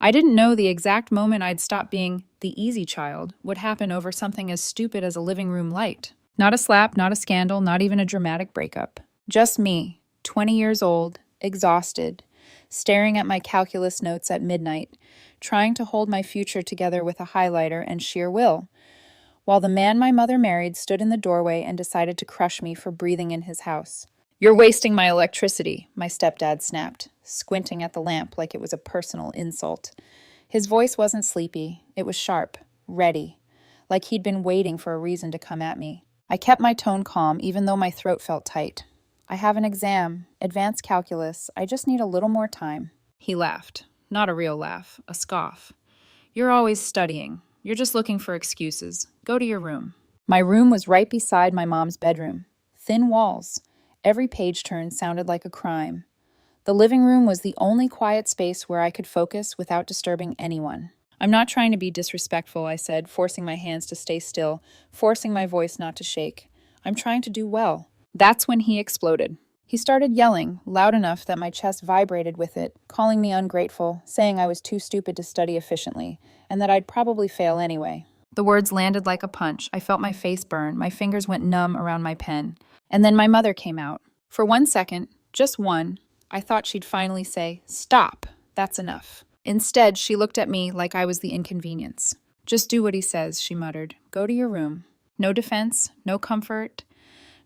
I didn't know the exact moment I'd stop being the easy child would happen over something as stupid as a living room light. Not a slap, not a scandal, not even a dramatic breakup. Just me, 20 years old, exhausted, staring at my calculus notes at midnight, trying to hold my future together with a highlighter and sheer will, while the man my mother married stood in the doorway and decided to crush me for breathing in his house. "You're wasting my electricity," my stepdad snapped, squinting at the lamp like it was a personal insult. His voice wasn't sleepy, it was sharp, ready, like he'd been waiting for a reason to come at me. I kept my tone calm, even though my throat felt tight. "I have an exam, advanced calculus. I just need a little more time." He laughed. Not a real laugh, a scoff. "You're always studying. You're just looking for excuses. Go to your room." My room was right beside my mom's bedroom. Thin walls. Every page turn sounded like a crime. The living room was the only quiet space where I could focus without disturbing anyone. "I'm not trying to be disrespectful," I said, forcing my hands to stay still, forcing my voice not to shake. "I'm trying to do well." That's when he exploded. He started yelling, loud enough that my chest vibrated with it, calling me ungrateful, saying I was too stupid to study efficiently, and that I'd probably fail anyway. The words landed like a punch. I felt my face burn. My fingers went numb around my pen. And then my mother came out. For 1 second, just one, I thought she'd finally say, "Stop, that's enough." Instead, she looked at me like I was the inconvenience. "Just do what he says," she muttered. "Go to your room." No defense, no comfort,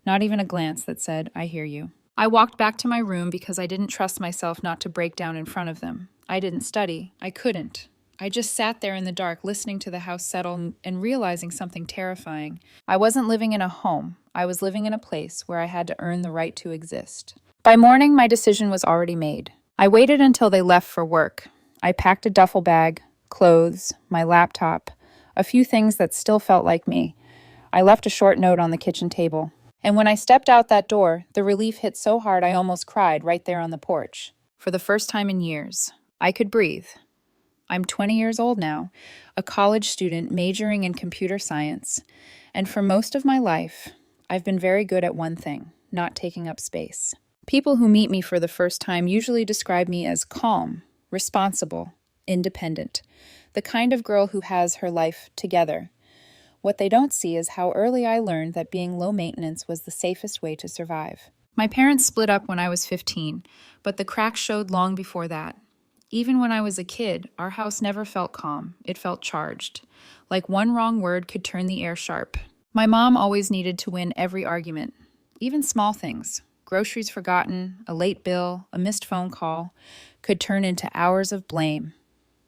not even a glance that said, "I hear you." I walked back to my room because I didn't trust myself not to break down in front of them. I didn't study. I couldn't. I just sat there in the dark, listening to the house settle and realizing something terrifying. I wasn't living in a home. I was living in a place where I had to earn the right to exist. By morning, my decision was already made. I waited until they left for work. I packed a duffel bag, clothes, my laptop, a few things that still felt like me. I left a short note on the kitchen table. And when I stepped out that door, the relief hit so hard I almost cried right there on the porch. For the first time in years, I could breathe. I'm 20 years old now, a college student majoring in computer science, and for most of my life, I've been very good at one thing, not taking up space. People who meet me for the first time usually describe me as calm, responsible, independent, the kind of girl who has her life together. What they don't see is how early I learned that being low maintenance was the safest way to survive. My parents split up when I was 15, but the cracks showed long before that. Even when I was a kid, our house never felt calm. It felt charged. Like one wrong word could turn the air sharp. My mom always needed to win every argument, even small things. Groceries forgotten, a late bill, a missed phone call, could turn into hours of blame.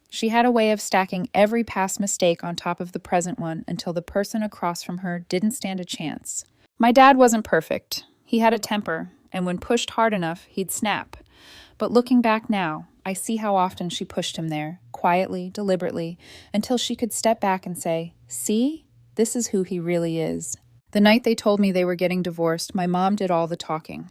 She had a way of stacking every past mistake on top of the present one until the person across from her didn't stand a chance. My dad wasn't perfect. He had a temper, and when pushed hard enough, he'd snap. But looking back now, I see how often she pushed him there, quietly, deliberately, until she could step back and say, "See? This is who he really is." The night they told me they were getting divorced, my mom did all the talking.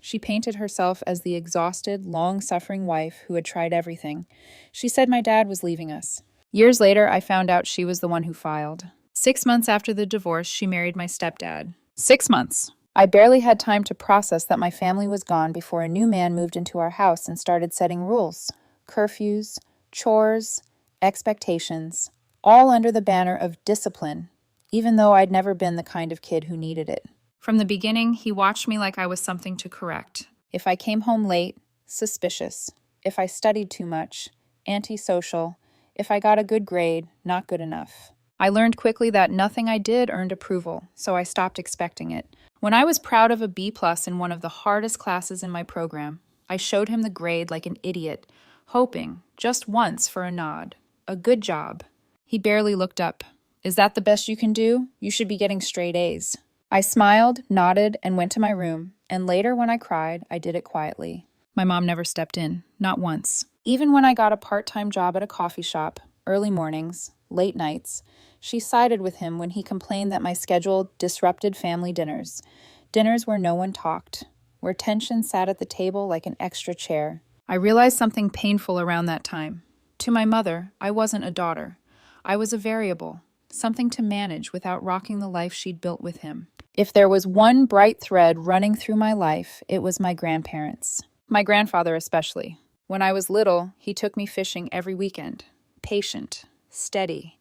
She painted herself as the exhausted, long-suffering wife who had tried everything. She said my dad was leaving us. Years later, I found out she was the one who filed. 6 months after the divorce, she married my stepdad. 6 months. I barely had time to process that my family was gone before a new man moved into our house and started setting rules, curfews, chores, expectations, all under the banner of discipline, even though I'd never been the kind of kid who needed it. From the beginning, he watched me like I was something to correct. If I came home late, suspicious. If I studied too much, antisocial. If I got a good grade, not good enough. I learned quickly that nothing I did earned approval, so I stopped expecting it. When I was proud of a B+ in one of the hardest classes in my program, I showed him the grade like an idiot, hoping, just once, for a nod. A good job. He barely looked up. "Is that the best you can do? You should be getting straight A's." I smiled, nodded, and went to my room, and later when I cried, I did it quietly. My mom never stepped in, not once. Even when I got a part-time job at a coffee shop, early mornings, late nights, she sided with him when he complained that my schedule disrupted family dinners. Dinners where no one talked, where tension sat at the table like an extra chair. I realized something painful around that time. To my mother, I wasn't a daughter. I was a variable, something to manage without rocking the life she'd built with him. If there was one bright thread running through my life, it was my grandparents. My grandfather especially. When I was little, he took me fishing every weekend. Patient, steady.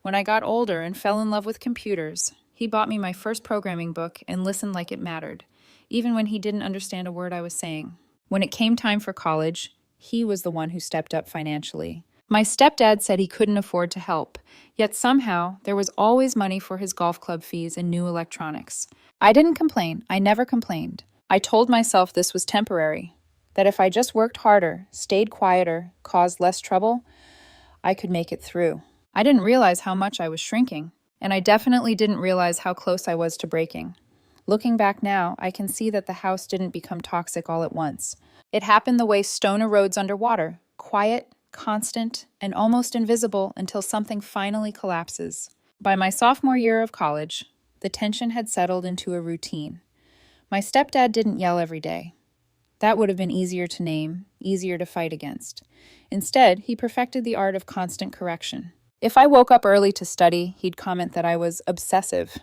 When I got older and fell in love with computers, he bought me my first programming book and listened like it mattered, even when he didn't understand a word I was saying. When it came time for college, he was the one who stepped up financially. My stepdad said he couldn't afford to help, yet somehow there was always money for his golf club fees and new electronics. I didn't complain. I never complained. I told myself this was temporary, that if I just worked harder, stayed quieter, caused less trouble, I could make it through. I didn't realize how much I was shrinking, and I definitely didn't realize how close I was to breaking. Looking back now, I can see that the house didn't become toxic all at once. It happened the way stone erodes underwater, quiet, constant, and almost invisible until something finally collapses. By my sophomore year of college, the tension had settled into a routine. My stepdad didn't yell every day. That would have been easier to name, easier to fight against. Instead, he perfected the art of constant correction. If I woke up early to study, he'd comment that I was obsessive.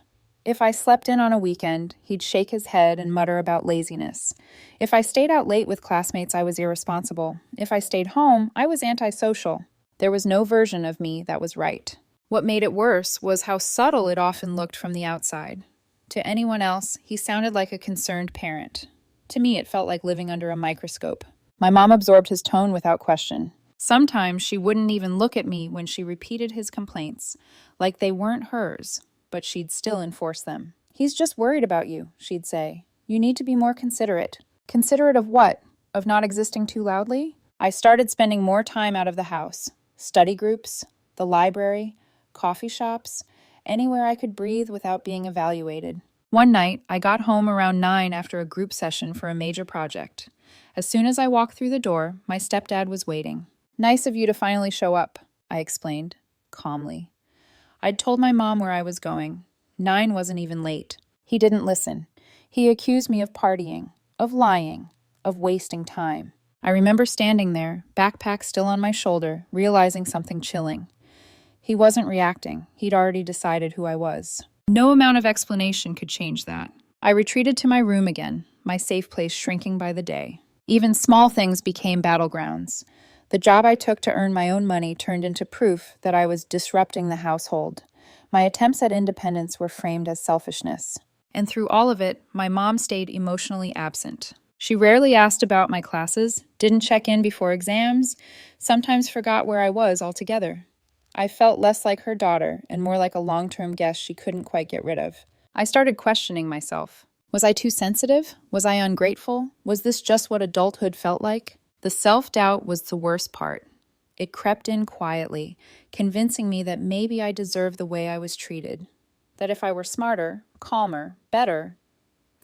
If I slept in on a weekend, he'd shake his head and mutter about laziness. If I stayed out late with classmates, I was irresponsible. If I stayed home, I was antisocial. There was no version of me that was right. What made it worse was how subtle it often looked from the outside. To anyone else, he sounded like a concerned parent. To me, it felt like living under a microscope. My mom absorbed his tone without question. Sometimes she wouldn't even look at me when she repeated his complaints, like they weren't hers, but she'd still enforce them. "He's just worried about you," she'd say. "You need to be more considerate." Considerate of what? Of not existing too loudly? I started spending more time out of the house. Study groups, the library, coffee shops, anywhere I could breathe without being evaluated. One night, I got home around 9 after a group session for a major project. As soon as I walked through the door, my stepdad was waiting. "Nice of you to finally show up," I explained, calmly. I'd told my mom where I was going. 9 wasn't even late. He didn't listen. He accused me of partying, of lying, of wasting time. I remember standing there, backpack still on my shoulder, realizing something chilling. He wasn't reacting. He'd already decided who I was. No amount of explanation could change that. I retreated to my room again, my safe place shrinking by the day. Even small things became battlegrounds. The job I took to earn my own money turned into proof that I was disrupting the household. My attempts at independence were framed as selfishness. And through all of it, my mom stayed emotionally absent. She rarely asked about my classes, didn't check in before exams, sometimes forgot where I was altogether. I felt less like her daughter and more like a long-term guest she couldn't quite get rid of. I started questioning myself. Was I too sensitive? Was I ungrateful? Was this just what adulthood felt like? The self-doubt was the worst part. It crept in quietly, convincing me that maybe I deserved the way I was treated. That if I were smarter, calmer, better,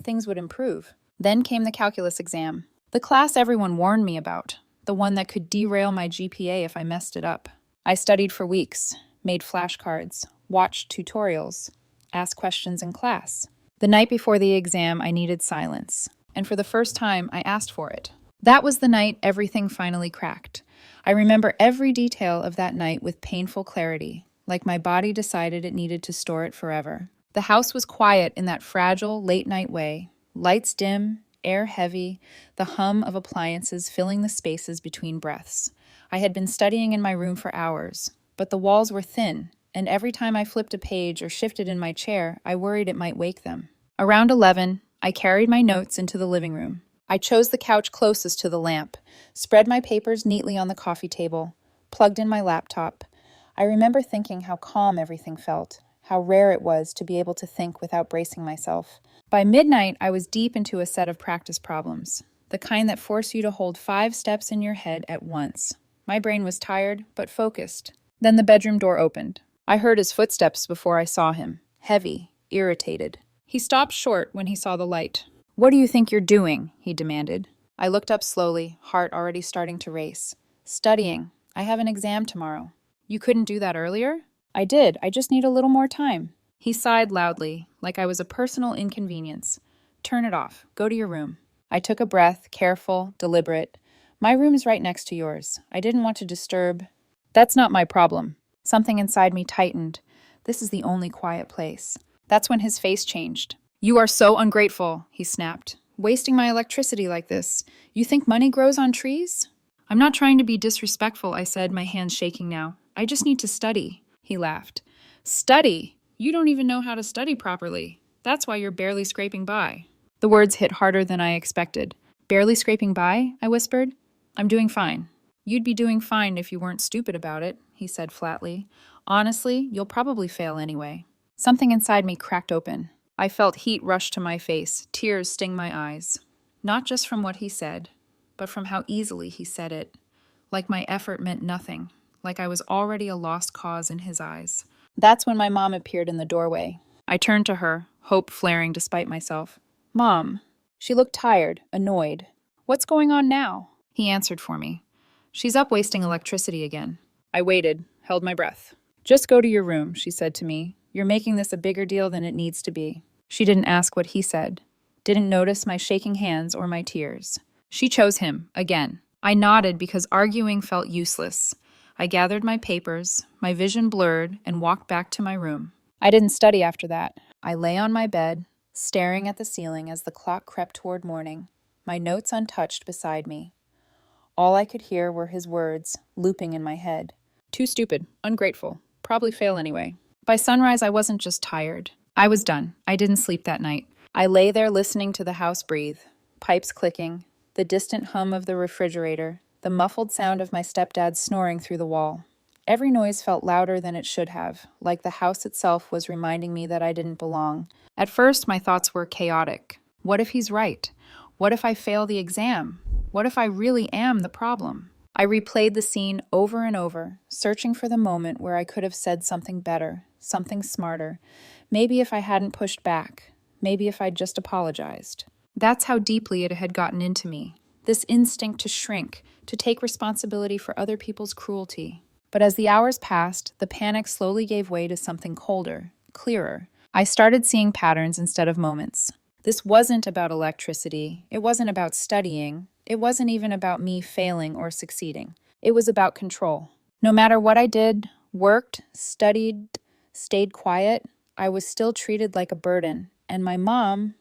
things would improve. Then came the calculus exam. The class everyone warned me about. The one that could derail my GPA if I messed it up. I studied for weeks, made flashcards, watched tutorials, asked questions in class. The night before the exam, I needed silence. And for the first time, I asked for it. That was the night everything finally cracked. I remember every detail of that night with painful clarity, like my body decided it needed to store it forever. The house was quiet in that fragile, late-night way. Lights dim, air heavy, the hum of appliances filling the spaces between breaths. I had been studying in my room for hours, but the walls were thin, and every time I flipped a page or shifted in my chair, I worried it might wake them. Around 11, I carried my notes into the living room. I chose the couch closest to the lamp, spread my papers neatly on the coffee table, plugged in my laptop. I remember thinking how calm everything felt, how rare it was to be able to think without bracing myself. By midnight, I was deep into a set of practice problems, the kind that force you to hold 5 steps in your head at once. My brain was tired, but focused. Then the bedroom door opened. I heard his footsteps before I saw him, heavy, irritated. He stopped short when he saw the light. "What do you think you're doing?" he demanded. I looked up slowly, heart already starting to race. "Studying. I have an exam tomorrow." "You couldn't do that earlier?" "I did. I just need a little more time." He sighed loudly, like I was a personal inconvenience. "Turn it off. Go to your room." I took a breath, careful, deliberate. "My room's right next to yours. I didn't want to disturb." "That's not my problem." Something inside me tightened. This is the only quiet place. That's when his face changed. "You are so ungrateful," he snapped. "Wasting my electricity like this. You think money grows on trees?" I'm not trying to be disrespectful, I said, my hands shaking now. I just need to study. He laughed. Study? You don't even know how to study properly. That's why you're barely scraping by. The words hit harder than I expected. Barely scraping by? I whispered. I'm doing fine. You'd be doing fine if you weren't stupid about it, he said flatly. Honestly, you'll probably fail anyway. Something inside me cracked open. I felt heat rush to my face, tears sting my eyes. Not just from what he said, but from how easily he said it. Like my effort meant nothing, like I was already a lost cause in his eyes. That's when my mom appeared in the doorway. I turned to her, hope flaring despite myself. Mom. She looked tired, annoyed. What's going on now? He answered for me. She's up wasting electricity again. I waited, held my breath. Just go to your room, she said to me. You're making this a bigger deal than it needs to be. She didn't ask what he said. Didn't notice my shaking hands or my tears. She chose him, again. I nodded because arguing felt useless. I gathered my papers, my vision blurred, and walked back to my room. I didn't study after that. I lay on my bed, staring at the ceiling as the clock crept toward morning, my notes untouched beside me. All I could hear were his words, looping in my head. Too stupid, ungrateful, probably fail anyway. By sunrise, I wasn't just tired. I was done. I didn't sleep that night. I lay there listening to the house breathe, pipes clicking, the distant hum of the refrigerator, the muffled sound of my stepdad snoring through the wall. Every noise felt louder than it should have, like the house itself was reminding me that I didn't belong. At first, my thoughts were chaotic. What if he's right? What if I fail the exam? What if I really am the problem? I replayed the scene over and over, searching for the moment where I could have said something better, something smarter. Maybe if I hadn't pushed back. Maybe if I'd just apologized. That's how deeply it had gotten into me. This instinct to shrink, to take responsibility for other people's cruelty. But as the hours passed, the panic slowly gave way to something colder, clearer. I started seeing patterns instead of moments. This wasn't about electricity. It wasn't about studying. It wasn't even about me failing or succeeding. It was about control. No matter what I did, worked, studied, stayed quiet, I was still treated like a burden. And my mom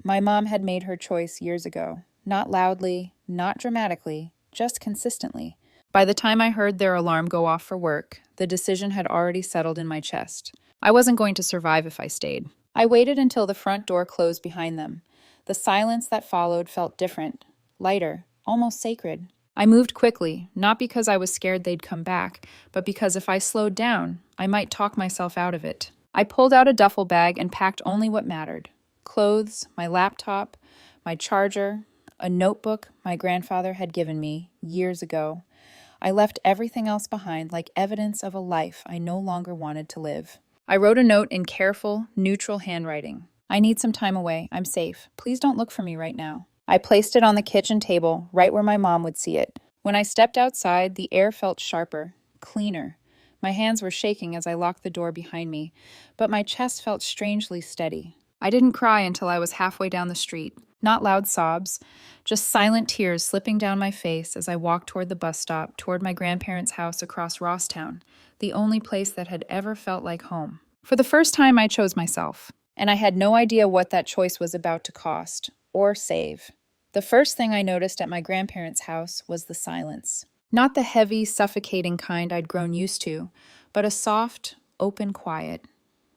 had made her choice years ago. Not loudly, not dramatically, just consistently. By the time I heard their alarm go off for work, the decision had already settled in my chest. I wasn't going to survive if I stayed. I waited until the front door closed behind them. The silence that followed felt different, lighter, almost sacred. I moved quickly, not because I was scared they'd come back, but because if I slowed down, I might talk myself out of it. I pulled out a duffel bag and packed only what mattered. Clothes, my laptop, my charger, a notebook my grandfather had given me years ago. I left everything else behind like evidence of a life I no longer wanted to live. I wrote a note in careful, neutral handwriting. I need some time away. I'm safe. Please don't look for me right now. I placed it on the kitchen table, right where my mom would see it. When I stepped outside, the air felt sharper, cleaner. My hands were shaking as I locked the door behind me, but my chest felt strangely steady. I didn't cry until I was halfway down the street. Not loud sobs, just silent tears slipping down my face as I walked toward the bus stop, toward my grandparents' house across Rosstown, the only place that had ever felt like home. For the first time, I chose myself, and I had no idea what that choice was about to cost or save. The first thing I noticed at my grandparents' house was the silence. Not the heavy, suffocating kind I'd grown used to, but a soft, open quiet.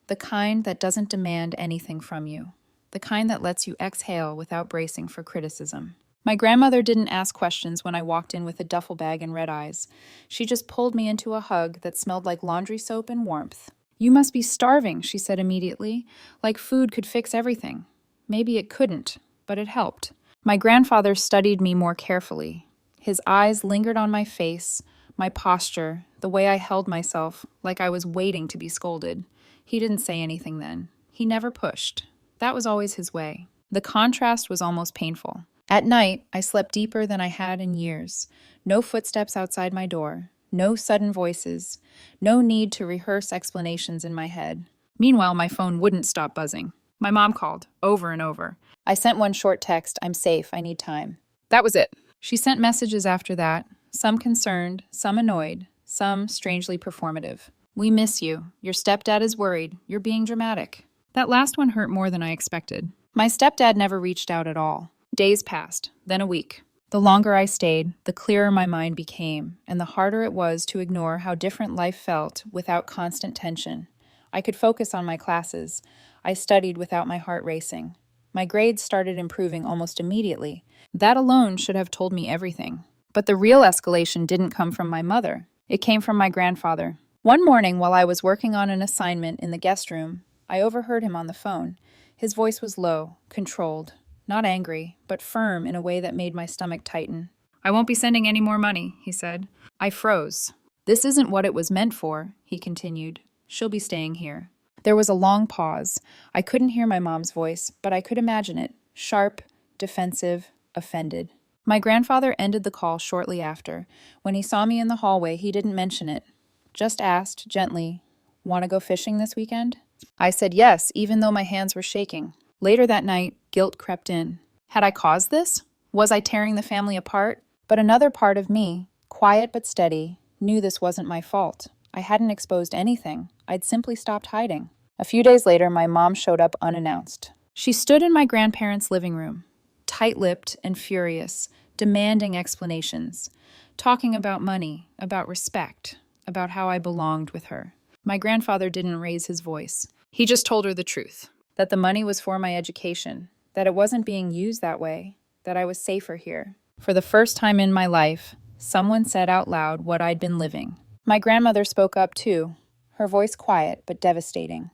The kind that doesn't demand anything from you. The kind that lets you exhale without bracing for criticism. My grandmother didn't ask questions when I walked in with a duffel bag and red eyes. She just pulled me into a hug that smelled like laundry soap and warmth. You must be starving, she said immediately, like food could fix everything. Maybe it couldn't, but it helped. My grandfather studied me more carefully. His eyes lingered on my face, my posture, the way I held myself, like I was waiting to be scolded. He didn't say anything then. He never pushed. That was always his way. The contrast was almost painful. At night, I slept deeper than I had in years. No footsteps outside my door. No sudden voices. No need to rehearse explanations in my head. Meanwhile, my phone wouldn't stop buzzing. My mom called, over and over. I sent one short text, "I'm safe, I need time." That was it. She sent messages after that, some concerned, some annoyed, some strangely performative. "We miss you. Your stepdad is worried. You're being dramatic." That last one hurt more than I expected. My stepdad never reached out at all. Days passed, then a week. The longer I stayed, the clearer my mind became, and the harder it was to ignore how different life felt without constant tension. I could focus on my classes. I studied without my heart racing. My grades started improving almost immediately. That alone should have told me everything. But the real escalation didn't come from my mother. It came from my grandfather. One morning, while I was working on an assignment in the guest room, I overheard him on the phone. His voice was low, controlled, not angry, but firm in a way that made my stomach tighten. "I won't be sending any more money," he said. I froze. "This isn't what it was meant for," he continued. "She'll be staying here." There was a long pause. I couldn't hear my mom's voice, but I could imagine it. Sharp, defensive, offended. My grandfather ended the call shortly after. When he saw me in the hallway, he didn't mention it. Just asked, gently, "Want to go fishing this weekend?" I said yes, even though my hands were shaking. Later that night, guilt crept in. Had I caused this? Was I tearing the family apart? But another part of me, quiet but steady, knew this wasn't my fault. I hadn't exposed anything. I'd simply stopped hiding. A few days later, my mom showed up unannounced. She stood in my grandparents' living room, tight-lipped and furious, demanding explanations, talking about money, about respect, about how I belonged with her. My grandfather didn't raise his voice. He just told her the truth, that the money was for my education, that it wasn't being used that way, that I was safer here. For the first time in my life, someone said out loud what I'd been living. My grandmother spoke up too, her voice quiet but devastating.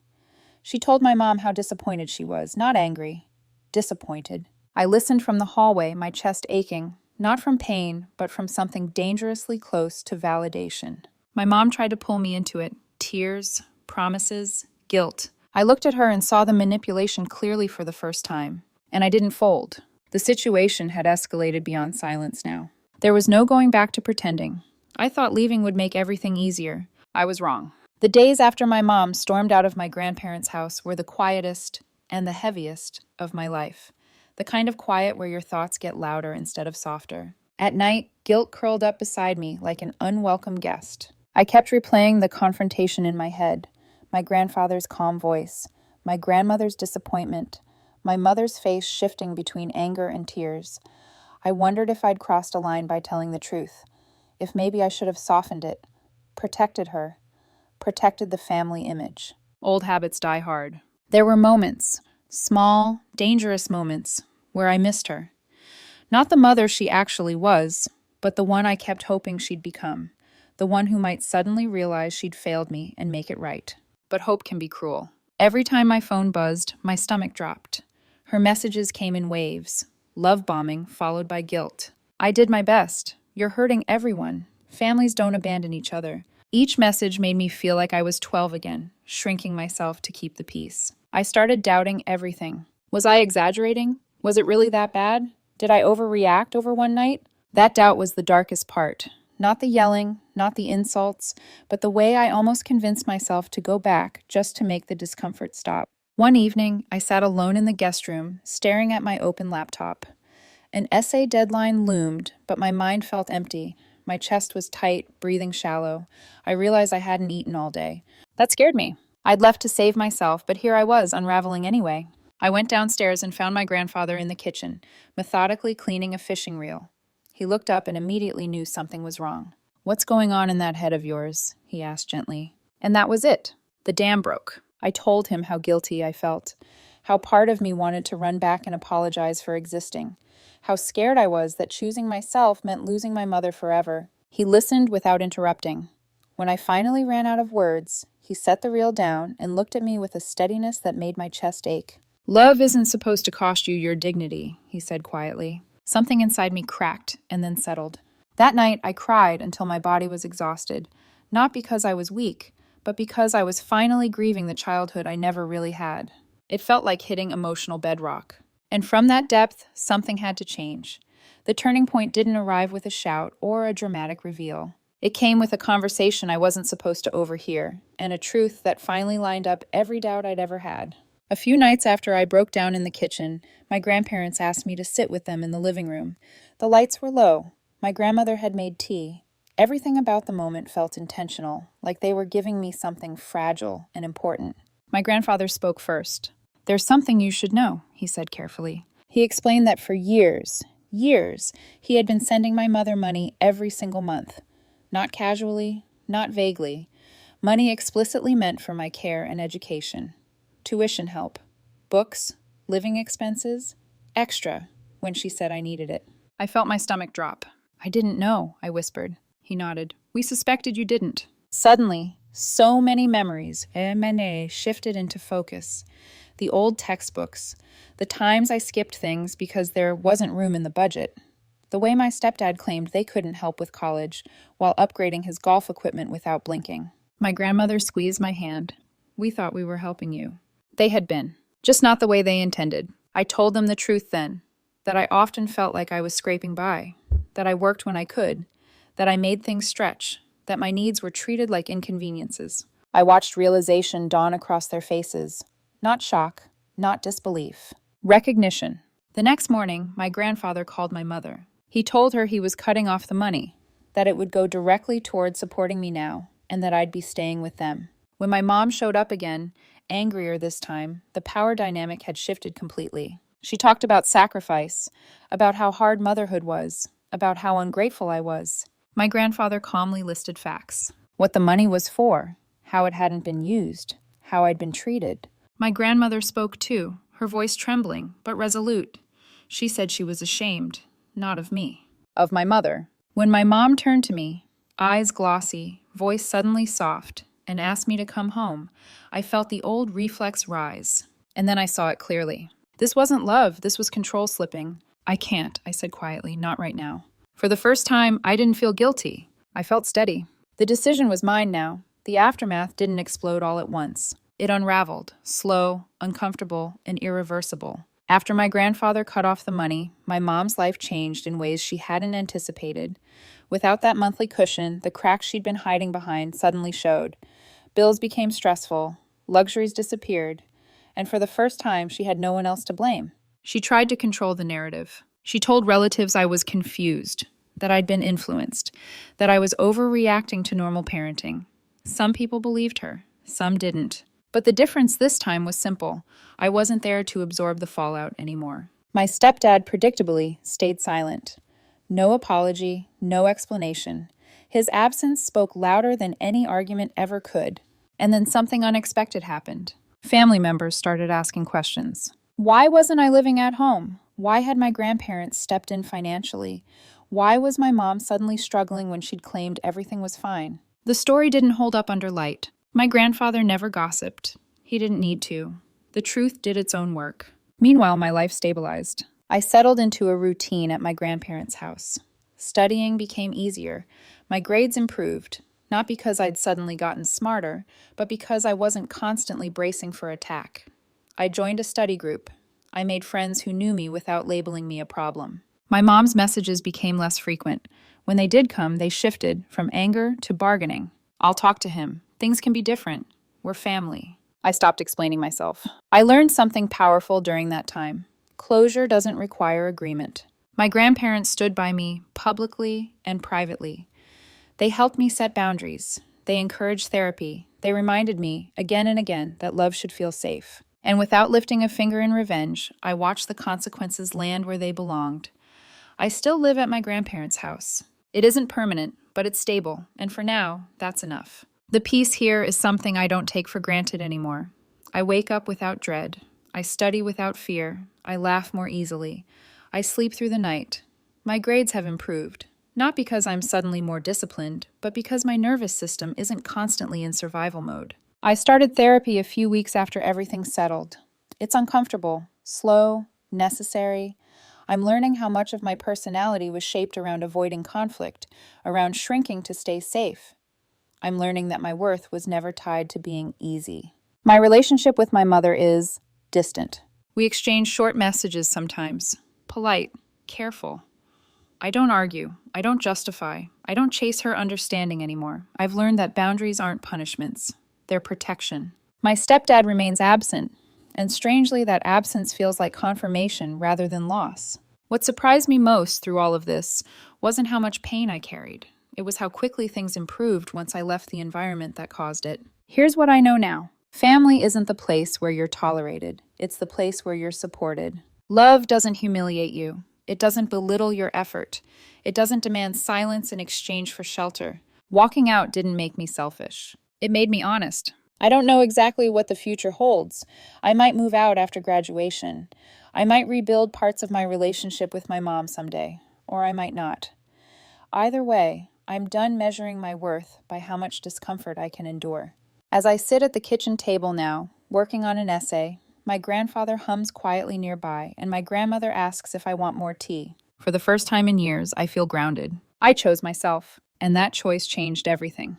She told my mom how disappointed she was, not angry, disappointed. I listened from the hallway, my chest aching, not from pain, but from something dangerously close to validation. My mom tried to pull me into it. Tears, promises, guilt. I looked at her and saw the manipulation clearly for the first time. And I didn't fold. The situation had escalated beyond silence now. There was no going back to pretending. I thought leaving would make everything easier. I was wrong. The days after my mom stormed out of my grandparents' house were the quietest and the heaviest of my life. The kind of quiet where your thoughts get louder instead of softer. At night, guilt curled up beside me like an unwelcome guest. I kept replaying the confrontation in my head. My grandfather's calm voice, my grandmother's disappointment, my mother's face shifting between anger and tears. I wondered if I'd crossed a line by telling the truth, if maybe I should have softened it, protected her, protected the family image. Old habits die hard. There were moments, small, dangerous moments, where I missed her. Not the mother she actually was, but the one I kept hoping she'd become, the one who might suddenly realize she'd failed me and make it right. But hope can be cruel. Every time my phone buzzed, my stomach dropped. Her messages came in waves, love bombing followed by guilt. I did my best. You're hurting everyone. Families don't abandon each other. Each message made me feel like I was 12 again, shrinking myself to keep the peace. I started doubting everything. Was I exaggerating? Was it really that bad? Did I overreact over one night? That doubt was the darkest part. Not the yelling, not the insults, but the way I almost convinced myself to go back just to make the discomfort stop. One evening, I sat alone in the guest room, staring at my open laptop. An essay deadline loomed, but my mind felt empty. My chest was tight, breathing shallow. I realized I hadn't eaten all day. That scared me. I'd left to save myself, but here I was, unraveling anyway. I went downstairs and found my grandfather in the kitchen, methodically cleaning a fishing reel. He looked up and immediately knew something was wrong. "What's going on in that head of yours?" he asked gently. And that was it. The dam broke. I told him how guilty I felt, how part of me wanted to run back and apologize for existing, how scared I was that choosing myself meant losing my mother forever. He listened without interrupting. When I finally ran out of words, he set the reel down and looked at me with a steadiness that made my chest ache. "Love isn't supposed to cost you your dignity," he said quietly. Something inside me cracked and then settled. That night, I cried until my body was exhausted, not because I was weak, but because I was finally grieving the childhood I never really had. It felt like hitting emotional bedrock. And from that depth, something had to change. The turning point didn't arrive with a shout or a dramatic reveal. It came with a conversation I wasn't supposed to overhear, and a truth that finally lined up every doubt I'd ever had. A few nights after I broke down in the kitchen, my grandparents asked me to sit with them in the living room. The lights were low. My grandmother had made tea. Everything about the moment felt intentional, like they were giving me something fragile and important. My grandfather spoke first. "There's something you should know," he said carefully. He explained that for years, Years, he had been sending my mother money every single month. Not casually, not vaguely. Money explicitly meant for my care and education. Tuition help, books, living expenses, extra when she said I needed it. I felt my stomach drop. I didn't know, I whispered. He nodded. We suspected you didn't. Suddenly, so many memories shifted into focus. The old textbooks, the times I skipped things because there wasn't room in the budget, the way my stepdad claimed they couldn't help with college while upgrading his golf equipment without blinking. My grandmother squeezed my hand. We thought we were helping you. They had been, just not the way they intended. I told them the truth then, that I often felt like I was scraping by, that I worked when I could, that I made things stretch, that my needs were treated like inconveniences. I watched realization dawn across their faces. Not shock, not disbelief. Recognition. The next morning, my grandfather called my mother. He told her he was cutting off the money, that it would go directly toward supporting me now, and that I'd be staying with them. When my mom showed up again, angrier this time, the power dynamic had shifted completely. She talked about sacrifice, about how hard motherhood was, about how ungrateful I was. My grandfather calmly listed facts. What the money was for, how it hadn't been used, how I'd been treated. My grandmother spoke too, her voice trembling, but resolute. She said she was ashamed, not of me, of my mother. When my mom turned to me, eyes glossy, voice suddenly soft, and asked me to come home, I felt the old reflex rise. And then I saw it clearly. This wasn't love, this was control slipping. I can't, I said quietly, not right now. For the first time, I didn't feel guilty. I felt steady. The decision was mine now. The aftermath didn't explode all at once. It unraveled, slow, uncomfortable, and irreversible. After my grandfather cut off the money, my mom's life changed in ways she hadn't anticipated. Without that monthly cushion, the cracks she'd been hiding behind suddenly showed. Bills became stressful, luxuries disappeared, and for the first time, she had no one else to blame. She tried to control the narrative. She told relatives I was confused, that I'd been influenced, that I was overreacting to normal parenting. Some people believed her, some didn't. But the difference this time was simple. I wasn't there to absorb the fallout anymore. My stepdad predictably stayed silent. No apology, no explanation. His absence spoke louder than any argument ever could. And then something unexpected happened. Family members started asking questions. Why wasn't I living at home? Why had my grandparents stepped in financially? Why was my mom suddenly struggling when she'd claimed everything was fine? The story didn't hold up under light. My grandfather never gossiped. He didn't need to. The truth did its own work. Meanwhile, my life stabilized. I settled into a routine at my grandparents' house. Studying became easier. My grades improved, not because I'd suddenly gotten smarter, but because I wasn't constantly bracing for attack. I joined a study group. I made friends who knew me without labeling me a problem. My mom's messages became less frequent. When they did come, they shifted from anger to bargaining. I'll talk to him. Things can be different. We're family. I stopped explaining myself. I learned something powerful during that time. Closure doesn't require agreement. My grandparents stood by me publicly and privately. They helped me set boundaries. They encouraged therapy. They reminded me, again and again, that love should feel safe. And without lifting a finger in revenge, I watched the consequences land where they belonged. I still live at my grandparents' house. It isn't permanent, but it's stable, and for now, that's enough. The peace here is something I don't take for granted anymore. I wake up without dread. I study without fear. I laugh more easily. I sleep through the night. My grades have improved, not because I'm suddenly more disciplined, but because my nervous system isn't constantly in survival mode. I started therapy a few weeks after everything settled. It's uncomfortable, slow, necessary. I'm learning how much of my personality was shaped around avoiding conflict, around shrinking to stay safe. I'm learning that my worth was never tied to being easy. My relationship with my mother is distant. We exchange short messages sometimes, polite, careful. I don't argue. I don't justify. I don't chase her understanding anymore. I've learned that boundaries aren't punishments. They're protection. My stepdad remains absent, and strangely that absence feels like confirmation rather than loss. What surprised me most through all of this wasn't how much pain I carried. It was how quickly things improved once I left the environment that caused it. Here's what I know now. Family isn't the place where you're tolerated. It's the place where you're supported. Love doesn't humiliate you. It doesn't belittle your effort. It doesn't demand silence in exchange for shelter. Walking out didn't make me selfish. It made me honest. I don't know exactly what the future holds. I might move out after graduation. I might rebuild parts of my relationship with my mom someday, or I might not. Either way, I'm done measuring my worth by how much discomfort I can endure. As I sit at the kitchen table now, working on an essay, my grandfather hums quietly nearby, and my grandmother asks if I want more tea. For the first time in years, I feel grounded. I chose myself, and that choice changed everything.